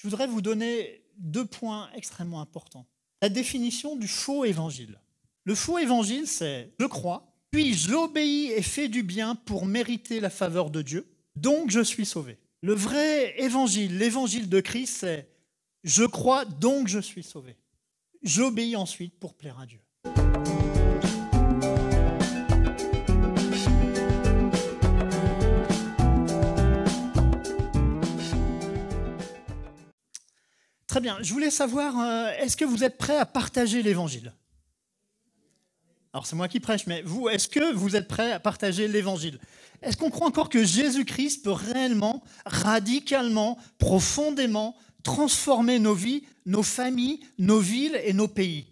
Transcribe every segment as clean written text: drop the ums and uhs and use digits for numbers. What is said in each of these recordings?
voudrais vous donner 2 points extrêmement importants. La définition du faux évangile. Le faux évangile, c'est « je crois, puis j'obéis et fais du bien pour mériter la faveur de Dieu, donc je suis sauvé ». Le vrai évangile, l'évangile de Christ, c'est « je crois, donc je suis sauvé ». J'obéis ensuite pour plaire à Dieu. Très bien, je voulais savoir, est-ce que vous êtes prêts à partager l'évangile ? Alors c'est moi qui prêche, mais vous, est-ce que vous êtes prêts à partager l'évangile ? Est-ce qu'on croit encore que Jésus-Christ peut réellement, radicalement, profondément transformer nos vies, nos familles, nos villes et nos pays ?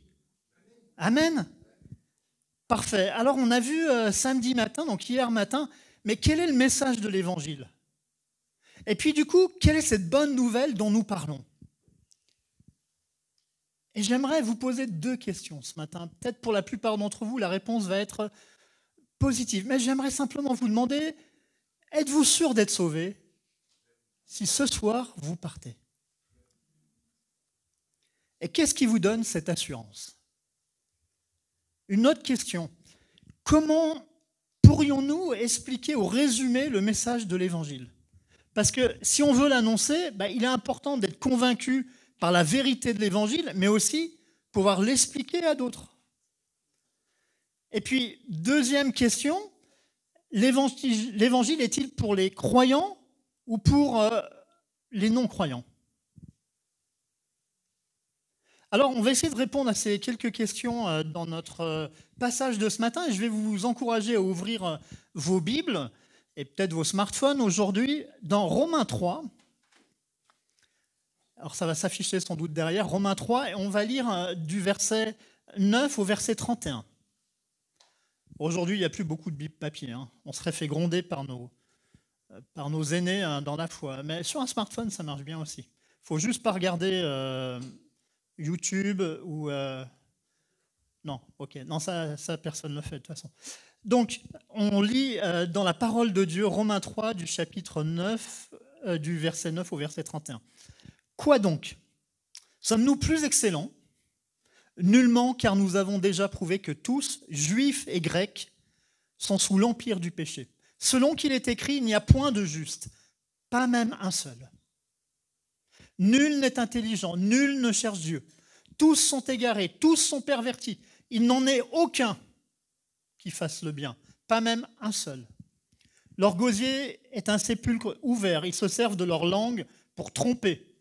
Amen. Parfait. Alors on a vu samedi matin, donc hier matin, mais quel est le message de l'évangile ? Et puis du coup, quelle est cette bonne nouvelle dont nous parlons ? Et j'aimerais vous poser 2 questions ce matin. Peut-être pour la plupart d'entre vous, la réponse va être positive. Mais j'aimerais simplement vous demander, êtes-vous sûr d'être sauvé si ce soir vous partez ? Et qu'est-ce qui vous donne cette assurance ? Une autre question. Comment pourrions-nous expliquer ou résumer le message de l'Évangile ? Parce que si on veut l'annoncer, il est important d'être convaincu par la vérité de l'Évangile, mais aussi pouvoir l'expliquer à d'autres. Et puis, 2e question, l'Évangile est-il pour les croyants ou pour les non-croyants ? Alors, on va essayer de répondre à ces quelques questions dans notre passage de ce matin, et je vais vous encourager à ouvrir vos Bibles et peut-être vos smartphones aujourd'hui dans Romains 3. Alors ça va s'afficher sans doute derrière, Romains 3, et on va lire du verset 9 au verset 31. Aujourd'hui, il n'y a plus beaucoup de Bible papier, hein. On serait fait gronder par nos aînés dans la foi. Mais sur un smartphone, ça marche bien aussi. Il ne faut juste pas regarder YouTube ou... Non, ok, non, ça personne ne le fait de toute façon. Donc, on lit dans la parole de Dieu, Romains 3, du chapitre 9, du verset 9 au verset 31. Quoi donc ? Sommes-nous plus excellents ? Nullement, car nous avons déjà prouvé que tous, juifs et grecs, sont sous l'empire du péché. Selon qu'il est écrit, il n'y a point de juste, pas même un seul. Nul n'est intelligent, nul ne cherche Dieu. Tous sont égarés, tous sont pervertis. Il n'en est aucun qui fasse le bien, pas même un seul. Leur gosier est un sépulcre ouvert, ils se servent de leur langue pour tromper.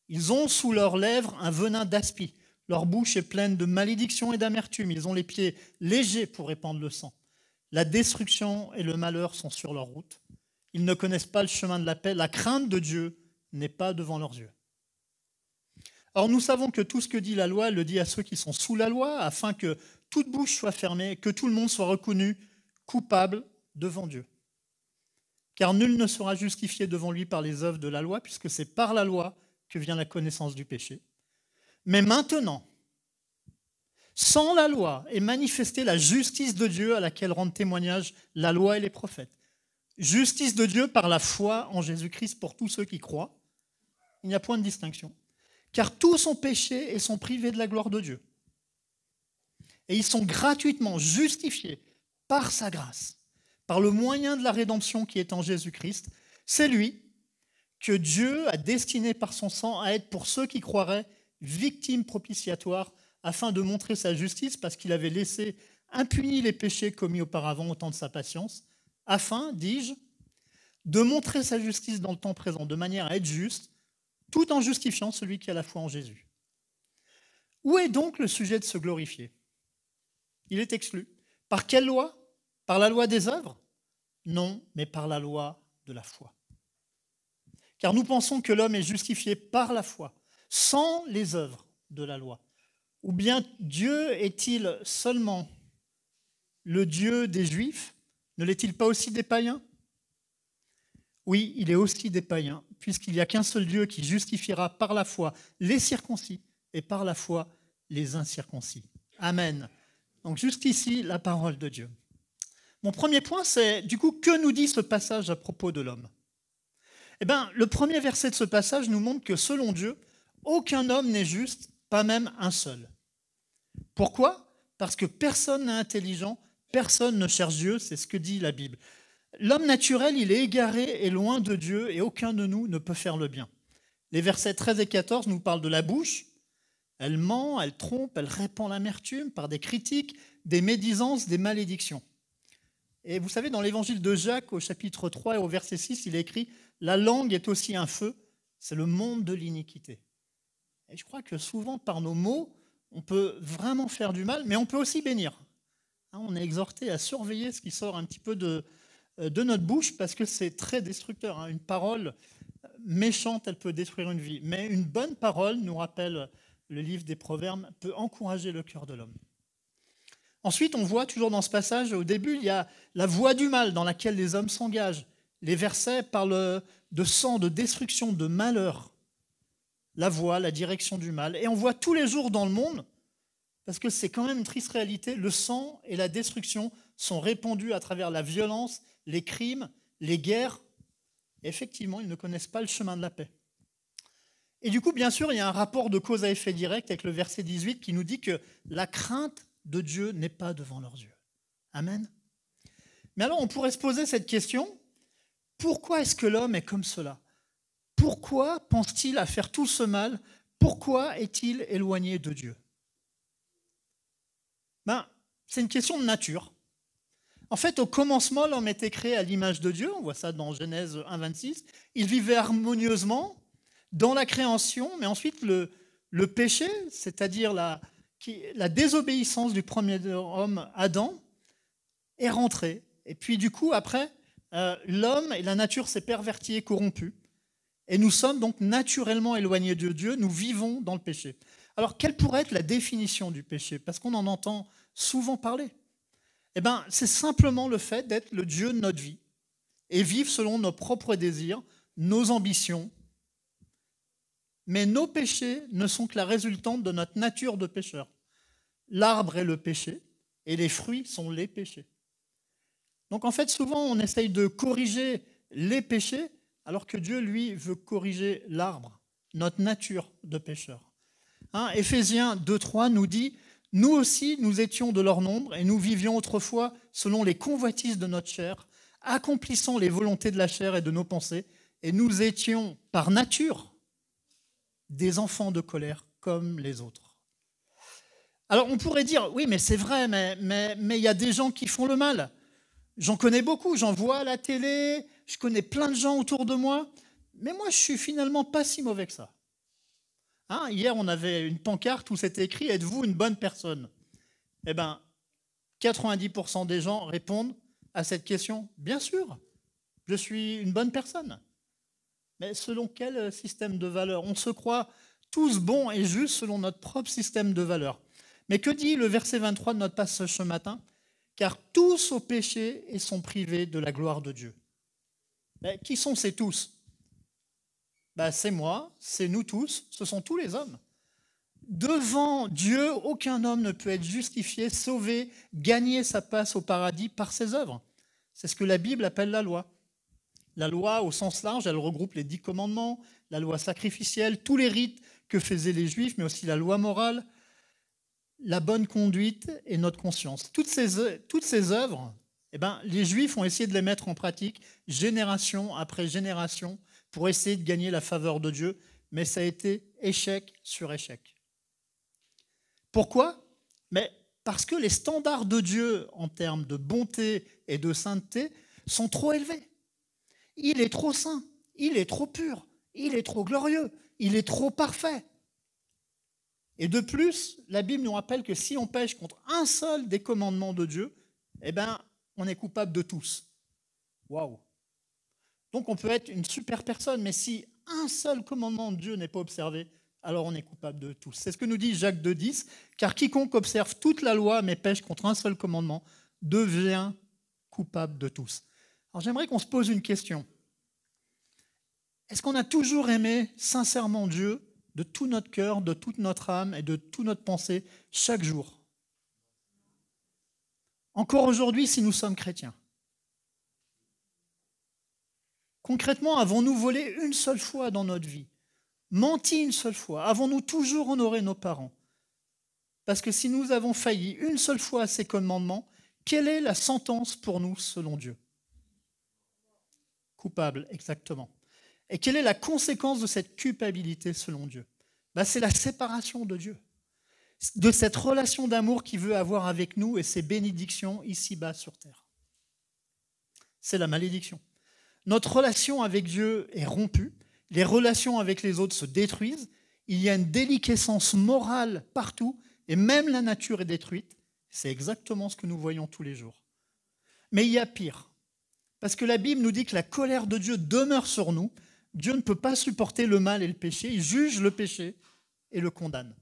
Ils ont sous leurs lèvres un venin d'aspi. Leur bouche est pleine de malédiction et d'amertume. Ils ont les pieds légers pour répandre le sang. La destruction et le malheur sont sur leur route. Ils ne connaissent pas le chemin de la paix. La crainte de Dieu n'est pas devant leurs yeux. Or, nous savons que tout ce que dit la loi, elle le dit à ceux qui sont sous la loi, afin que toute bouche soit fermée, que tout le monde soit reconnu coupable devant Dieu. Car nul ne sera justifié devant lui par les œuvres de la loi, puisque c'est par la loi que vient la connaissance du péché. Mais maintenant, sans la loi est manifestée la justice de Dieu à laquelle rendent témoignage la loi et les prophètes. Justice de Dieu par la foi en Jésus-Christ pour tous ceux qui croient. Il n'y a point de distinction. Car tous ont péché et sont privés de la gloire de Dieu. Et ils sont gratuitement justifiés par sa grâce, par le moyen de la rédemption qui est en Jésus-Christ. C'est lui que Dieu a destiné par son sang à être pour ceux qui croiraient victime propitiatoire afin de montrer sa justice parce qu'il avait laissé impunis les péchés commis auparavant au temps de sa patience, afin, dis-je, de montrer sa justice dans le temps présent de manière à être juste, tout en justifiant celui qui a la foi en Jésus. Où est donc le sujet de se glorifier ? Il est exclu. Par quelle loi ? Par la loi des œuvres ? Non, mais par la loi de la foi. Car nous pensons que l'homme est justifié par la foi, sans les œuvres de la loi. Ou bien Dieu est-il seulement le Dieu des Juifs ? Ne l'est-il pas aussi des païens ? Oui, il est aussi des païens, puisqu'il n'y a qu'un seul Dieu qui justifiera par la foi les circoncis et par la foi les incirconcis. Amen. Donc jusqu'ici, la parole de Dieu. Mon premier point, c'est du coup, que nous dit ce passage à propos de l'homme ? Eh bien, le premier verset de ce passage nous montre que selon Dieu, aucun homme n'est juste, pas même un seul. Pourquoi? Parce que personne n'est intelligent, personne ne cherche Dieu, c'est ce que dit la Bible. L'homme naturel, il est égaré et loin de Dieu, et aucun de nous ne peut faire le bien. Les versets 13 et 14 nous parlent de la bouche. Elle ment, elle trompe, elle répand l'amertume par des critiques, des médisances, des malédictions. Et vous savez, dans l'évangile de Jacques, au chapitre 3 et au verset 6, il est écrit « La langue est aussi un feu, c'est le monde de l'iniquité ». Et je crois que souvent, par nos mots, on peut vraiment faire du mal, mais on peut aussi bénir. On est exhorté à surveiller ce qui sort un petit peu de notre bouche, parce que c'est très destructeur. Une parole méchante, elle peut détruire une vie. Mais une bonne parole, nous rappelle le livre des Proverbes, peut encourager le cœur de l'homme. Ensuite, on voit toujours dans ce passage, au début, il y a la voie du mal dans laquelle les hommes s'engagent. Les versets parlent de sang, de destruction, de malheur. La voie, la direction du mal. Et on voit tous les jours dans le monde, parce que c'est quand même une triste réalité, le sang et la destruction sont répandus à travers la violence, les crimes, les guerres. Et effectivement, ils ne connaissent pas le chemin de la paix. Et du coup, bien sûr, il y a un rapport de cause à effet direct avec le verset 18 qui nous dit que la crainte de Dieu n'est pas devant leurs yeux. Amen. Mais alors, on pourrait se poser cette question, pourquoi est-ce que l'homme est comme cela? Pourquoi pense-t-il à faire tout ce mal? Pourquoi est-il éloigné de Dieu? C'est une question de nature. En fait, au commencement, l'homme était créé à l'image de Dieu, on voit ça dans Genèse 1, 26. Il vivait harmonieusement dans la création, mais ensuite le péché, c'est-à-dire la désobéissance du premier homme, Adam, est rentré. Et puis du coup, après, l'homme et la nature s'est pervertie et corrompue. Et nous sommes donc naturellement éloignés de Dieu, nous vivons dans le péché. Alors, quelle pourrait être la définition du péché? Parce qu'on en entend souvent parler. Eh bien, c'est simplement le fait d'être le Dieu de notre vie et vivre selon nos propres désirs, nos ambitions. Mais nos péchés ne sont que la résultante de notre nature de pécheur. L'arbre est le péché et les fruits sont les péchés. Donc en fait, souvent, on essaye de corriger les péchés alors que Dieu, lui, veut corriger l'arbre, notre nature de pécheur. Éphésiens 2,3 nous dit « Nous aussi, nous étions de leur nombre et nous vivions autrefois selon les convoitises de notre chair, accomplissant les volontés de la chair et de nos pensées, et nous étions par nature des enfants de colère comme les autres. » Alors on pourrait dire « Oui, mais c'est vrai, mais il y a des gens qui font le mal. J'en connais beaucoup, j'en vois à la télé, je connais plein de gens autour de moi, mais moi je suis finalement pas si mauvais que ça. » Hier, on avait une pancarte où c'était écrit « Êtes-vous une bonne personne ?» Eh bien, 90% des gens répondent à cette question « Bien sûr, je suis une bonne personne. » Mais selon quel système de valeurs? On se croit tous bons et justes selon notre propre système de valeurs. Mais que dit le verset 23 de notre passage ce matin? « Car tous ont péché et sont privés de la gloire de Dieu. » Qui sont ces tous? C'est moi, c'est nous tous, ce sont tous les hommes. Devant Dieu, aucun homme ne peut être justifié, sauvé, gagner sa place au paradis par ses œuvres. C'est ce que la Bible appelle la loi. La loi, au sens large, elle regroupe les 10 commandements, la loi sacrificielle, tous les rites que faisaient les Juifs, mais aussi la loi morale, la bonne conduite et notre conscience. Toutes ces œuvres, les Juifs ont essayé de les mettre en pratique génération après génération pour essayer de gagner la faveur de Dieu, mais ça a été échec sur échec. Pourquoi? Parce que les standards de Dieu en termes de bonté et de sainteté sont trop élevés. Il est trop saint, il est trop pur, il est trop glorieux, il est trop parfait. Et de plus, la Bible nous rappelle que si on pêche contre un seul des commandements de Dieu, on est coupable de tous. Waouh! Donc on peut être une super personne, mais si un seul commandement de Dieu n'est pas observé, alors on est coupable de tous. C'est ce que nous dit Jacques 2,10, car quiconque observe toute la loi mais pêche contre un seul commandement devient coupable de tous. Alors j'aimerais qu'on se pose une question. Est-ce qu'on a toujours aimé sincèrement Dieu de tout notre cœur, de toute notre âme et de toute notre pensée chaque jour? Encore aujourd'hui si nous sommes chrétiens. Concrètement, avons-nous volé une seule fois dans notre vie? Menti une seule fois? Avons-nous toujours honoré nos parents? Parce que si nous avons failli une seule fois à ces commandements, quelle est la sentence pour nous selon Dieu? Coupable, exactement. Et quelle est la conséquence de cette culpabilité selon Dieu? C'est la séparation de Dieu, de cette relation d'amour qu'il veut avoir avec nous et ses bénédictions ici-bas sur terre. C'est la malédiction. Notre relation avec Dieu est rompue, les relations avec les autres se détruisent, il y a une déliquescence morale partout, et même la nature est détruite. C'est exactement ce que nous voyons tous les jours. Mais il y a pire, parce que la Bible nous dit que la colère de Dieu demeure sur nous. Dieu ne peut pas supporter le mal et le péché, il juge le péché et le condamne.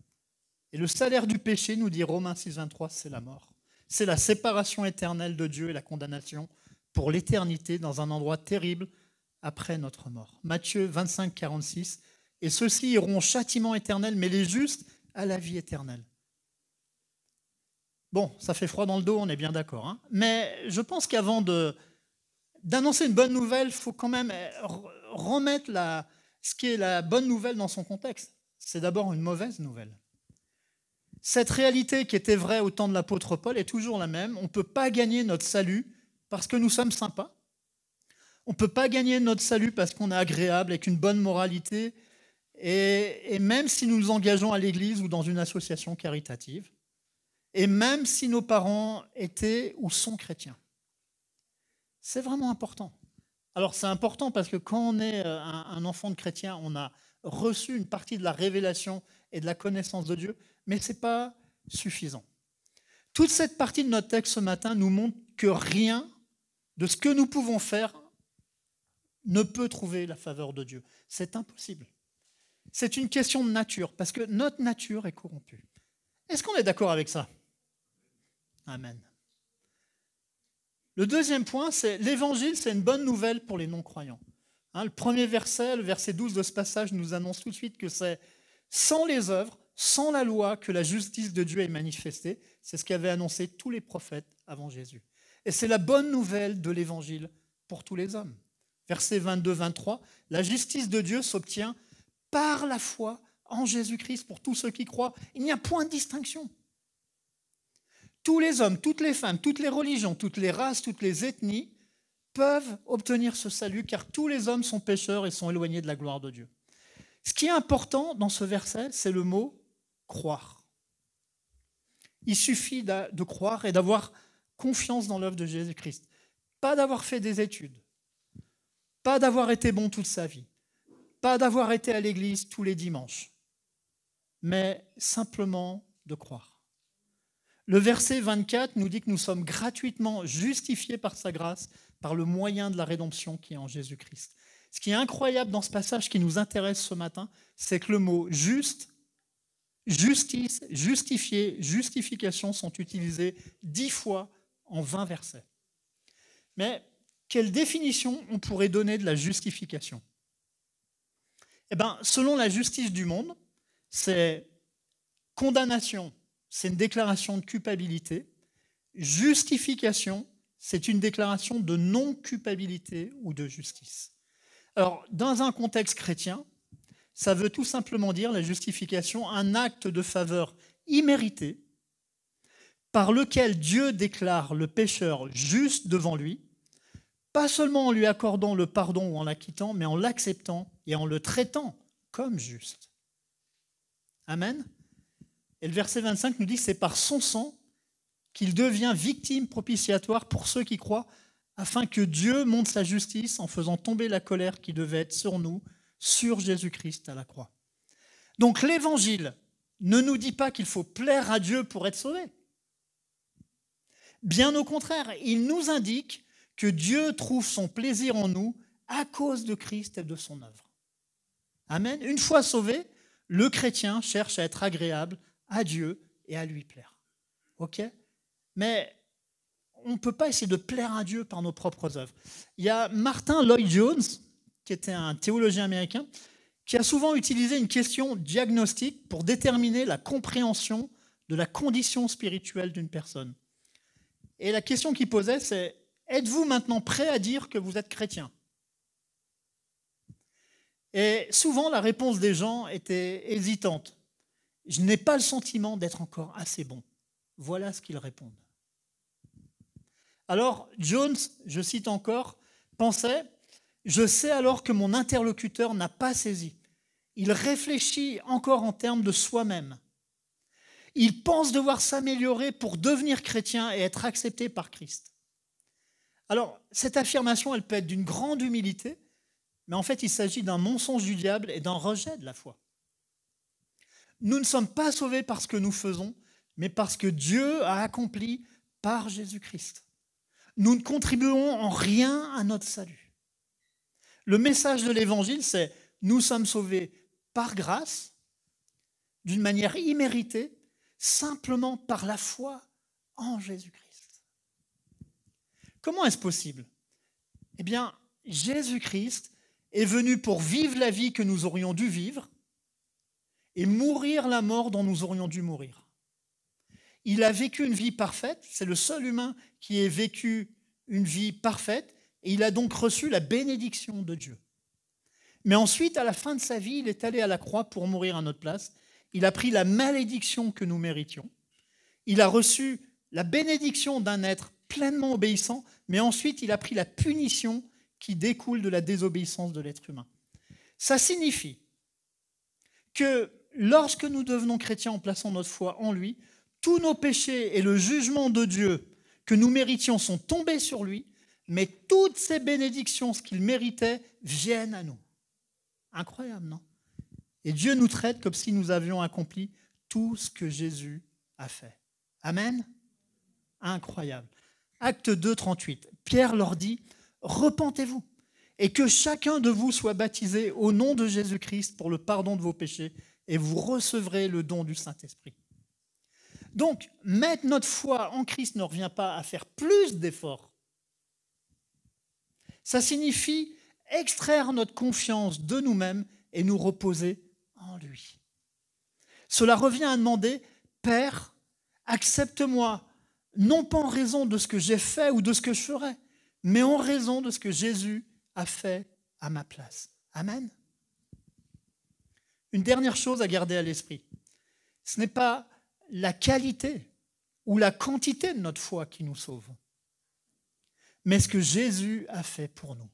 Et le salaire du péché, nous dit Romains 6,23, c'est la mort. C'est la séparation éternelle de Dieu et la condamnation pour l'éternité dans un endroit terrible après notre mort. Matthieu 25, 46, et ceux-ci iront au châtiment éternel, mais les justes à la vie éternelle. Bon, ça fait froid dans le dos, on est bien d'accord. Hein, mais je pense qu'avant d'annoncer une bonne nouvelle, il faut quand même remettre ce qui est la bonne nouvelle dans son contexte. C'est d'abord une mauvaise nouvelle. Cette réalité qui était vraie au temps de l'apôtre Paul est toujours la même. On ne peut pas gagner notre salut parce que nous sommes sympas. On ne peut pas gagner notre salut parce qu'on est agréable, avec une bonne moralité, et même si nous nous engageons à l'église ou dans une association caritative, et même si nos parents étaient ou sont chrétiens. C'est vraiment important. Alors c'est important parce que quand on est un enfant de chrétien, on a reçu une partie de la révélation et de la connaissance de Dieu, mais ce n'est pas suffisant. Toute cette partie de notre texte ce matin nous montre que rien de ce que nous pouvons faire ne peut trouver la faveur de Dieu. C'est impossible. C'est une question de nature, parce que notre nature est corrompue. Est-ce qu'on est d'accord avec ça? Amen. Le deuxième point, c'est l'évangile, c'est une bonne nouvelle pour les non-croyants. Le premier verset, le verset 12 de ce passage, nous annonce tout de suite que c'est sans les œuvres, sans la loi, que la justice de Dieu est manifestée. C'est ce qu'avaient annoncé tous les prophètes avant Jésus. Et c'est la bonne nouvelle de l'évangile pour tous les hommes. Verset 22-23, la justice de Dieu s'obtient par la foi en Jésus-Christ pour tous ceux qui croient. Il n'y a point de distinction. Tous les hommes, toutes les femmes, toutes les religions, toutes les races, toutes les ethnies peuvent obtenir ce salut car tous les hommes sont pécheurs et sont éloignés de la gloire de Dieu. Ce qui est important dans ce verset, c'est le mot « croire ». Il suffit de croire et d'avoir confiance dans l'œuvre de Jésus-Christ. Pas d'avoir fait des études, pas d'avoir été bon toute sa vie, pas d'avoir été à l'église tous les dimanches, mais simplement de croire. Le verset 24 nous dit que nous sommes gratuitement justifiés par sa grâce, par le moyen de la rédemption qui est en Jésus-Christ. Ce qui est incroyable dans ce passage qui nous intéresse ce matin, c'est que le mot juste, justice, justifié, justification sont utilisés 10 fois en 20 versets. Mais quelle définition on pourrait donner de la justification? Selon la justice du monde, c'est condamnation, c'est une déclaration de culpabilité. Justification, c'est une déclaration de non-culpabilité ou de justice. Alors, dans un contexte chrétien, ça veut tout simplement dire, la justification, un acte de faveur immérité par lequel Dieu déclare le pécheur juste devant lui, pas seulement en lui accordant le pardon ou en l'acquittant, mais en l'acceptant et en le traitant comme juste. Amen. Et le verset 25 nous dit que c'est par son sang qu'il devient victime propitiatoire pour ceux qui croient, afin que Dieu montre sa justice en faisant tomber la colère qui devait être sur nous, sur Jésus-Christ à la croix. Donc l'évangile ne nous dit pas qu'il faut plaire à Dieu pour être sauvé. Bien au contraire, il nous indique que Dieu trouve son plaisir en nous à cause de Christ et de son œuvre. Amen. Une fois sauvé, le chrétien cherche à être agréable à Dieu et à lui plaire. Ok ? Mais on ne peut pas essayer de plaire à Dieu par nos propres œuvres. Il y a Martin Lloyd-Jones, qui était un théologien américain, qui a souvent utilisé une question diagnostique pour déterminer la compréhension de la condition spirituelle d'une personne. Et la question qu'il posait, c'est « Êtes-vous maintenant prêt à dire que vous êtes chrétien ?» Et souvent, la réponse des gens était hésitante. Je n'ai pas le sentiment d'être encore assez bon. Voilà ce qu'ils répondent. Alors, Jones, je cite encore, pensait, je sais alors que mon interlocuteur n'a pas saisi. Il réfléchit encore en termes de soi-même. Il pense devoir s'améliorer pour devenir chrétien et être accepté par Christ. Alors, cette affirmation, elle peut être d'une grande humilité, mais en fait, il s'agit d'un mensonge du diable et d'un rejet de la foi. Nous ne sommes pas sauvés par ce que nous faisons, mais parce que Dieu a accompli par Jésus-Christ. Nous ne contribuons en rien à notre salut. Le message de l'Évangile, c'est « nous sommes sauvés par grâce, d'une manière imméritée, simplement par la foi en Jésus-Christ. » Comment est-ce possible? Eh bien, Jésus-Christ est venu pour vivre la vie que nous aurions dû vivre et mourir la mort dont nous aurions dû mourir. Il a vécu une vie parfaite, c'est le seul humain qui ait vécu une vie parfaite, et il a donc reçu la bénédiction de Dieu. Mais ensuite, à la fin de sa vie, il est allé à la croix pour mourir à notre place. Il a pris la malédiction que nous méritions. Il a reçu la bénédiction d'un être pleinement obéissant, mais ensuite il a pris la punition qui découle de la désobéissance de l'être humain. Ça signifie que lorsque nous devenons chrétiens en plaçant notre foi en lui, tous nos péchés et le jugement de Dieu que nous méritions sont tombés sur lui, mais toutes ces bénédictions, ce qu'il méritait, viennent à nous. Incroyable, non? Et Dieu nous traite comme si nous avions accompli tout ce que Jésus a fait. Amen? Incroyable. Acte 2, 38. Pierre leur dit, « Repentez-vous, et que chacun de vous soit baptisé au nom de Jésus-Christ pour le pardon de vos péchés, et vous recevrez le don du Saint-Esprit. » Donc, mettre notre foi en Christ ne revient pas à faire plus d'efforts. Ça signifie extraire notre confiance de nous-mêmes et nous reposer en lui. Cela revient à demander, « Père, accepte-moi, non pas en raison de ce que j'ai fait ou de ce que je ferai, mais en raison de ce que Jésus a fait à ma place. » Amen. Une dernière chose à garder à l'esprit. Ce n'est pas la qualité ou la quantité de notre foi qui nous sauve, mais ce que Jésus a fait pour nous.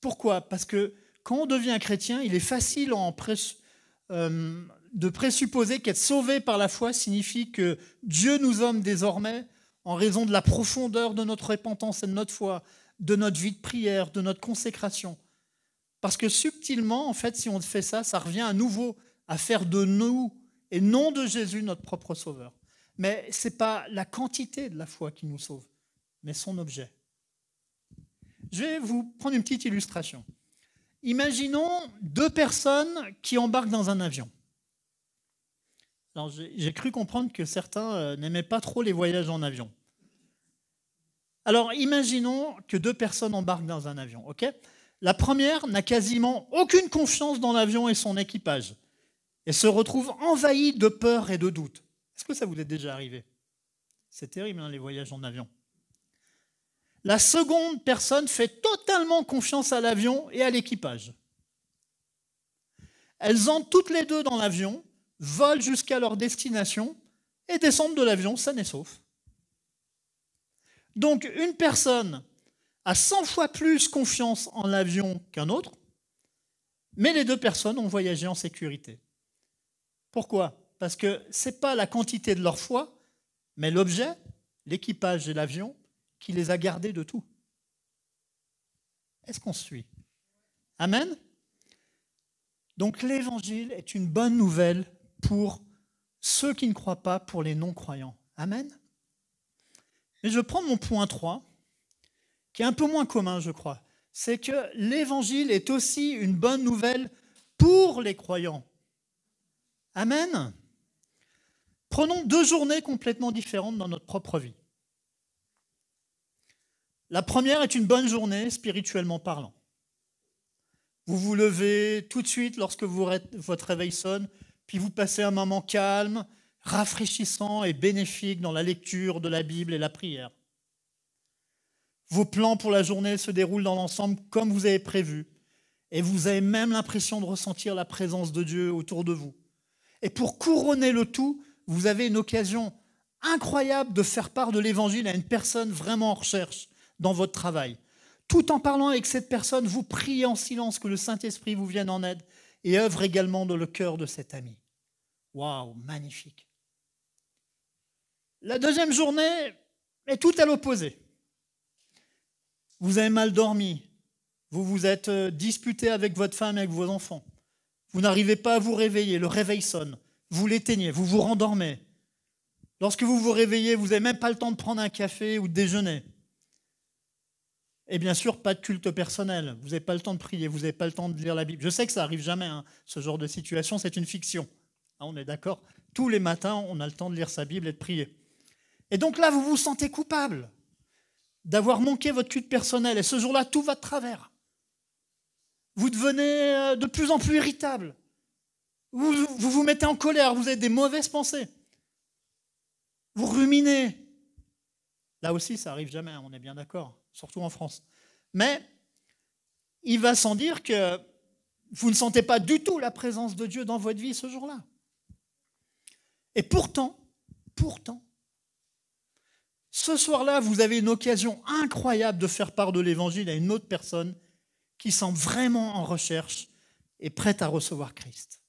Pourquoi? Parce que quand on devient chrétien, il est facile de présupposer qu'être sauvé par la foi signifie que Dieu nous aime désormais en raison de la profondeur de notre repentance et de notre foi, de notre vie de prière, de notre consécration. Parce que subtilement, en fait, si on fait ça, ça revient à nouveau à faire de nous et non de Jésus notre propre sauveur. Mais ce n'est pas la quantité de la foi qui nous sauve, mais son objet. Je vais vous prendre une petite illustration. Imaginons deux personnes qui embarquent dans un avion. Alors, j'ai cru comprendre que certains n'aimaient pas trop les voyages en avion. Alors, imaginons que deux personnes embarquent dans un avion. Okay? La première n'a quasiment aucune confiance dans l'avion et son équipage et se retrouve envahie de peur et de doute. Est-ce que ça vous est déjà arrivé? C'est terrible, hein, les voyages en avion. La seconde personne fait totalement confiance à l'avion et à l'équipage. Elles entrent toutes les deux dans l'avion, volent jusqu'à leur destination et descendent de l'avion saines et saufs. Donc une personne a 100 fois plus confiance en l'avion qu'un autre, mais les deux personnes ont voyagé en sécurité. Pourquoi? Parce que ce n'est pas la quantité de leur foi, mais l'objet, l'équipage et l'avion, qui les a gardés de tout. Est-ce qu'on suit? Amen? Donc l'Évangile est une bonne nouvelle pour ceux qui ne croient pas, pour les non-croyants. Amen? Mais je prends mon point 3, qui est un peu moins commun, je crois. C'est que l'Évangile est aussi une bonne nouvelle pour les croyants. Amen? Prenons 2 journées complètement différentes dans notre propre vie. La première est une bonne journée, spirituellement parlant. Vous vous levez tout de suite lorsque votre réveil sonne, puis vous passez un moment calme, rafraîchissant et bénéfique dans la lecture de la Bible et la prière. Vos plans pour la journée se déroulent dans l'ensemble comme vous avez prévu. Et vous avez même l'impression de ressentir la présence de Dieu autour de vous. Et pour couronner le tout, vous avez une occasion incroyable de faire part de l'évangile à une personne vraiment en recherche dans votre travail. Tout en parlant avec cette personne, vous priez en silence que le Saint-Esprit vous vienne en aide et œuvre également dans le cœur de cet ami. Waouh, magnifique. La deuxième journée est tout à l'opposé. Vous avez mal dormi, vous vous êtes disputé avec votre femme et avec vos enfants. Vous n'arrivez pas à vous réveiller, le réveil sonne, vous l'éteignez, vous vous rendormez. Lorsque vous vous réveillez, vous n'avez même pas le temps de prendre un café ou de déjeuner. Et bien sûr, pas de culte personnel. Vous n'avez pas le temps de prier, vous n'avez pas le temps de lire la Bible. Je sais que ça n'arrive jamais, ce genre de situation, c'est une fiction. On est d'accord? Tous les matins, on a le temps de lire sa Bible et de prier. Et donc là, vous vous sentez coupable d'avoir manqué votre culte personnel. Et ce jour-là, tout va de travers. Vous devenez de plus en plus irritable. Vous vous mettez en colère, vous avez des mauvaises pensées. Vous ruminez. Là aussi, ça n'arrive jamais, on est bien d'accord, surtout en France. Mais il va sans dire que vous ne sentez pas du tout la présence de Dieu dans votre vie ce jour-là. Et pourtant, ce soir-là, vous avez une occasion incroyable de faire part de l'évangile à une autre personne qui semble vraiment en recherche et prête à recevoir Christ.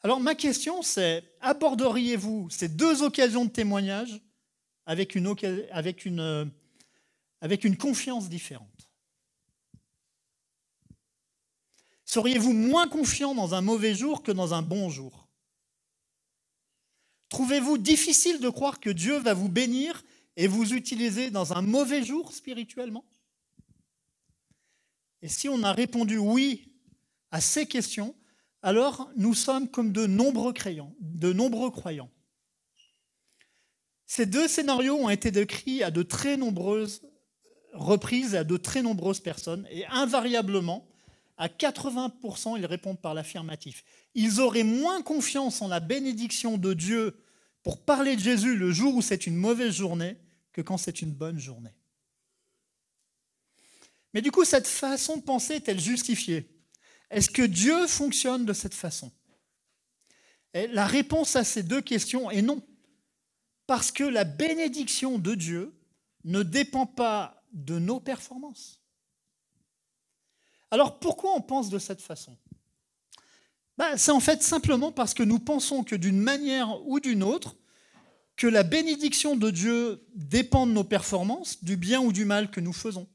Alors ma question c'est, aborderiez-vous ces deux occasions de témoignage avec une confiance différente? Seriez-vous moins confiant dans un mauvais jour que dans un bon jour? Trouvez-vous difficile de croire que Dieu va vous bénir et vous utiliser dans un mauvais jour spirituellement? Et si on a répondu oui à ces questions, alors nous sommes comme de nombreux croyants. Ces deux scénarios ont été décrits à de très nombreuses reprises et à de très nombreuses personnes, et invariablement, à 80%, ils répondent par l'affirmatif. Ils auraient moins confiance en la bénédiction de Dieu pour parler de Jésus le jour où c'est une mauvaise journée que quand c'est une bonne journée. Mais du coup, cette façon de penser est-elle justifiée? Est-ce que Dieu fonctionne de cette façon? Et la réponse à ces deux questions est non. Parce que la bénédiction de Dieu ne dépend pas de nos performances. Alors pourquoi on pense de cette façon? C'est en fait simplement parce que nous pensons que d'une manière ou d'une autre, que la bénédiction de Dieu dépend de nos performances, du bien ou du mal que nous faisons.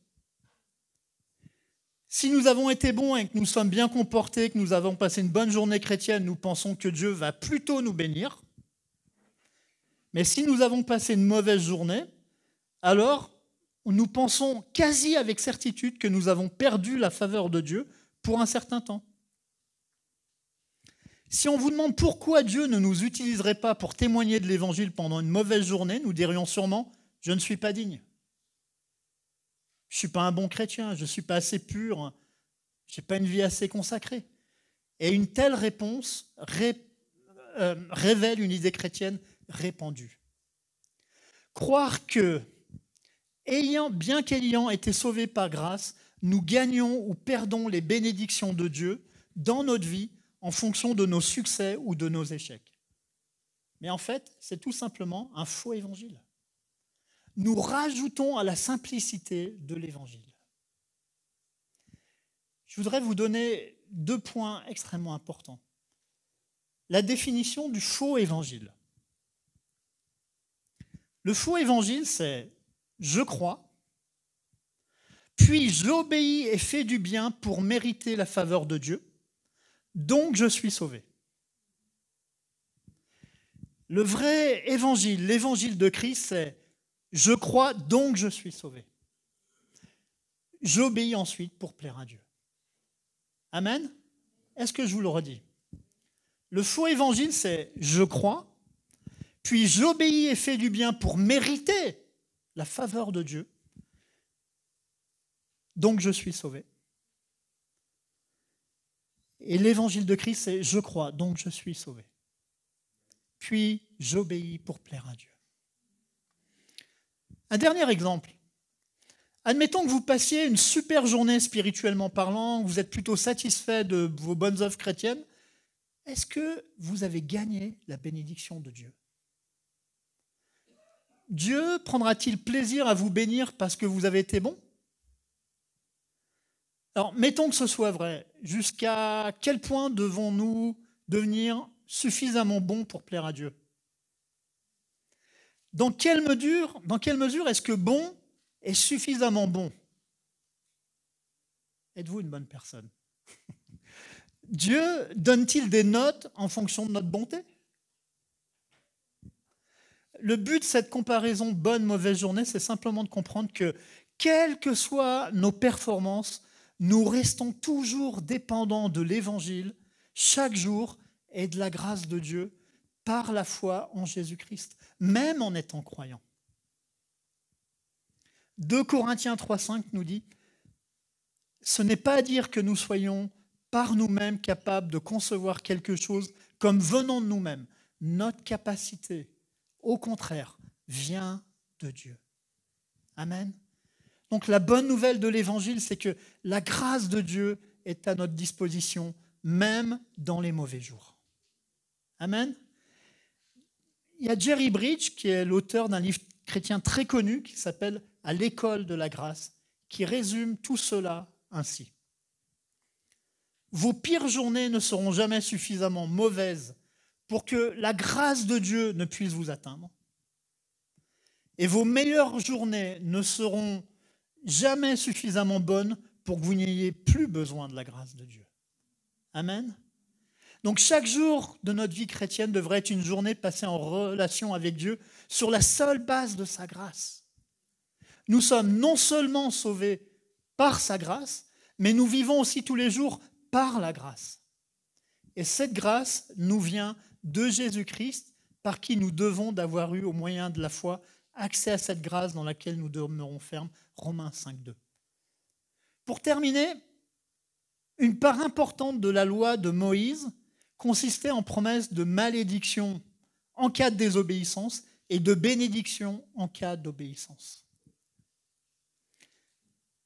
Si nous avons été bons et que nous sommes bien comportés, que nous avons passé une bonne journée chrétienne, nous pensons que Dieu va plutôt nous bénir. Mais si nous avons passé une mauvaise journée, alors nous pensons quasi avec certitude que nous avons perdu la faveur de Dieu pour un certain temps. Si on vous demande pourquoi Dieu ne nous utiliserait pas pour témoigner de l'Évangile pendant une mauvaise journée, nous dirions sûrement « je ne suis pas digne ». Je ne suis pas un bon chrétien, je ne suis pas assez pur, je n'ai pas une vie assez consacrée. Et une telle réponse révèle une idée chrétienne répandue. Croire que, bien qu'ayant été sauvés par grâce, nous gagnons ou perdons les bénédictions de Dieu dans notre vie en fonction de nos succès ou de nos échecs. Mais en fait, c'est tout simplement un faux évangile. Nous rajoutons à la simplicité de l'évangile. Je voudrais vous donner 2 points extrêmement importants. La définition du faux évangile. Le faux évangile, c'est « je crois, puis j'obéis et fais du bien pour mériter la faveur de Dieu, donc je suis sauvé ». Le vrai évangile, l'évangile de Christ, c'est « je crois, donc je suis sauvé ». J'obéis ensuite pour plaire à Dieu. Amen? Est-ce que je vous le redis? Le faux évangile, c'est « je crois ». Puis j'obéis et fais du bien pour mériter la faveur de Dieu. Donc je suis sauvé. Et l'évangile de Christ, c'est je crois, donc je suis sauvé. Puis j'obéis pour plaire à Dieu. Un dernier exemple. Admettons que vous passiez une super journée spirituellement parlant, que vous êtes plutôt satisfait de vos bonnes œuvres chrétiennes. Est-ce que vous avez gagné la bénédiction de Dieu? Dieu prendra-t-il plaisir à vous bénir parce que vous avez été bon? Alors, mettons que ce soit vrai. Jusqu'à quel point devons-nous devenir suffisamment bons pour plaire à Dieu? Dans quelle mesure est-ce que bon est suffisamment bon? Êtes-vous une bonne personne? Dieu donne-t-il des notes en fonction de notre bonté? Le but de cette comparaison bonne-mauvaise journée, c'est simplement de comprendre que, quelles que soient nos performances, nous restons toujours dépendants de l'Évangile chaque jour et de la grâce de Dieu par la foi en Jésus-Christ, même en étant croyants. 2 Corinthiens 3,5 nous dit « Ce n'est pas à dire que nous soyons par nous-mêmes capables de concevoir quelque chose comme venant de nous-mêmes. Notre capacité, au contraire, vient de Dieu. » Amen. Donc la bonne nouvelle de l'Évangile, c'est que la grâce de Dieu est à notre disposition, même dans les mauvais jours. Amen. Il y a Jerry Bridge, qui est l'auteur d'un livre chrétien très connu, qui s'appelle « À l'école de la grâce », qui résume tout cela ainsi. Vos pires journées ne seront jamais suffisamment mauvaises pour que la grâce de Dieu ne puisse vous atteindre. Et vos meilleures journées ne seront jamais suffisamment bonnes pour que vous n'ayez plus besoin de la grâce de Dieu. Amen. Donc chaque jour de notre vie chrétienne devrait être une journée passée en relation avec Dieu sur la seule base de sa grâce. Nous sommes non seulement sauvés par sa grâce, mais nous vivons aussi tous les jours par la grâce. Et cette grâce nous vient de Jésus-Christ, par qui nous devons d'avoir eu, au moyen de la foi, accès à cette grâce dans laquelle nous demeurons fermes. Romains 5,2. Pour terminer, une part importante de la loi de Moïse consistait en promesses de malédiction en cas de désobéissance et de bénédiction en cas d'obéissance.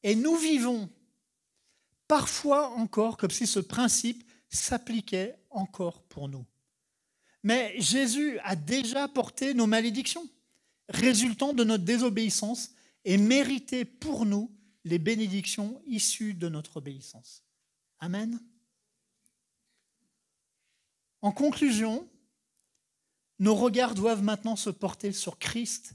Et nous vivons parfois encore comme si ce principe s'appliquait encore pour nous. Mais Jésus a déjà porté nos malédictions, résultant de notre désobéissance, et mérité pour nous les bénédictions issues de notre obéissance. Amen. En conclusion, nos regards doivent maintenant se porter sur Christ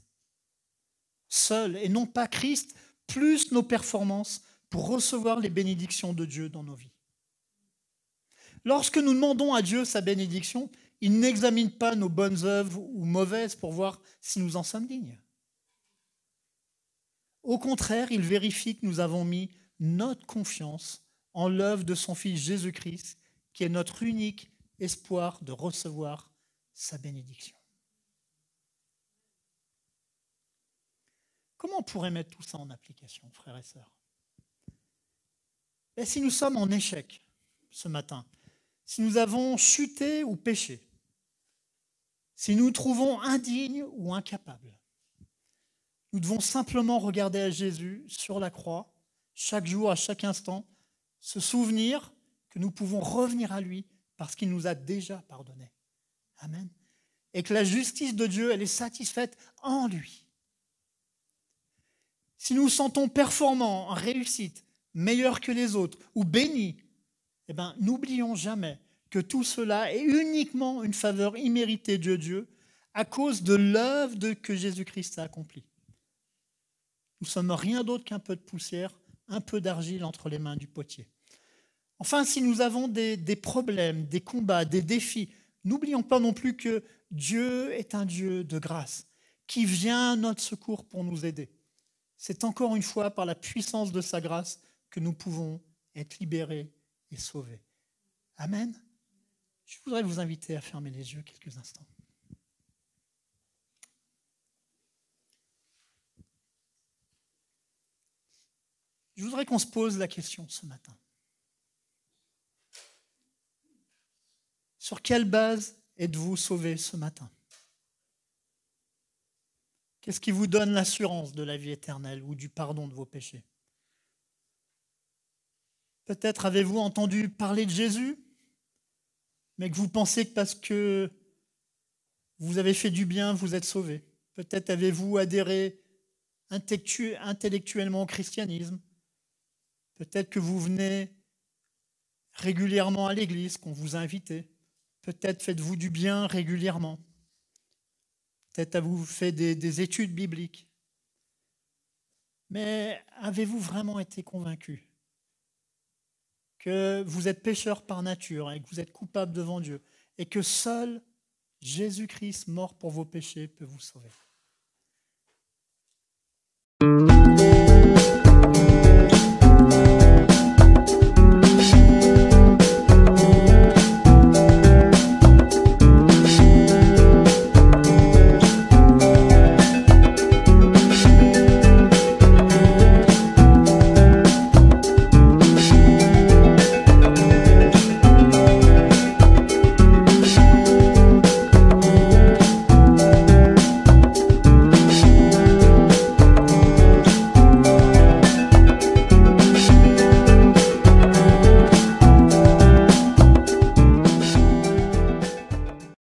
seul, et non pas Christ plus nos performances pour recevoir les bénédictions de Dieu dans nos vies. Lorsque nous demandons à Dieu sa bénédiction, il n'examine pas nos bonnes œuvres ou mauvaises pour voir si nous en sommes dignes. Au contraire, il vérifie que nous avons mis notre confiance en l'œuvre de son Fils Jésus-Christ, qui est notre unique espoir de recevoir sa bénédiction. Comment on pourrait mettre tout ça en application, frères et sœurs? Et si nous sommes en échec ce matin, si nous avons chuté ou péché, si nous nous trouvons indignes ou incapables, nous devons simplement regarder à Jésus sur la croix, chaque jour, à chaque instant, se souvenir que nous pouvons revenir à lui parce qu'il nous a déjà pardonné. Amen. Et que la justice de Dieu, elle est satisfaite en lui. Si nous nous sentons performants, en réussite, meilleurs que les autres ou bénis, eh bien, n'oublions jamais que tout cela est uniquement une faveur imméritée de Dieu à cause de l'œuvre que Jésus-Christ a accomplie. Nous ne sommes rien d'autre qu'un peu de poussière, un peu d'argile entre les mains du potier. Enfin, si nous avons des problèmes, des combats, des défis, n'oublions pas non plus que Dieu est un Dieu de grâce, qui vient à notre secours pour nous aider. C'est encore une fois par la puissance de sa grâce que nous pouvons être libérés et sauvés. Amen. Je voudrais vous inviter à fermer les yeux quelques instants. Je voudrais qu'on se pose la question ce matin. Sur quelle base êtes-vous sauvés ce matin? Qu'est-ce qui vous donne l'assurance de la vie éternelle ou du pardon de vos péchés? Peut-être avez-vous entendu parler de Jésus, mais que vous pensez que parce que vous avez fait du bien, vous êtes sauvé. Peut-être avez-vous adhéré intellectuellement au christianisme. Peut-être que vous venez régulièrement à l'église, qu'on vous a invité. Peut-être faites-vous du bien régulièrement. Peut-être avez-vous fait des études bibliques. Mais avez-vous vraiment été convaincu que vous êtes pécheur par nature et que vous êtes coupable devant Dieu et que seul Jésus-Christ, mort pour vos péchés, peut vous sauver?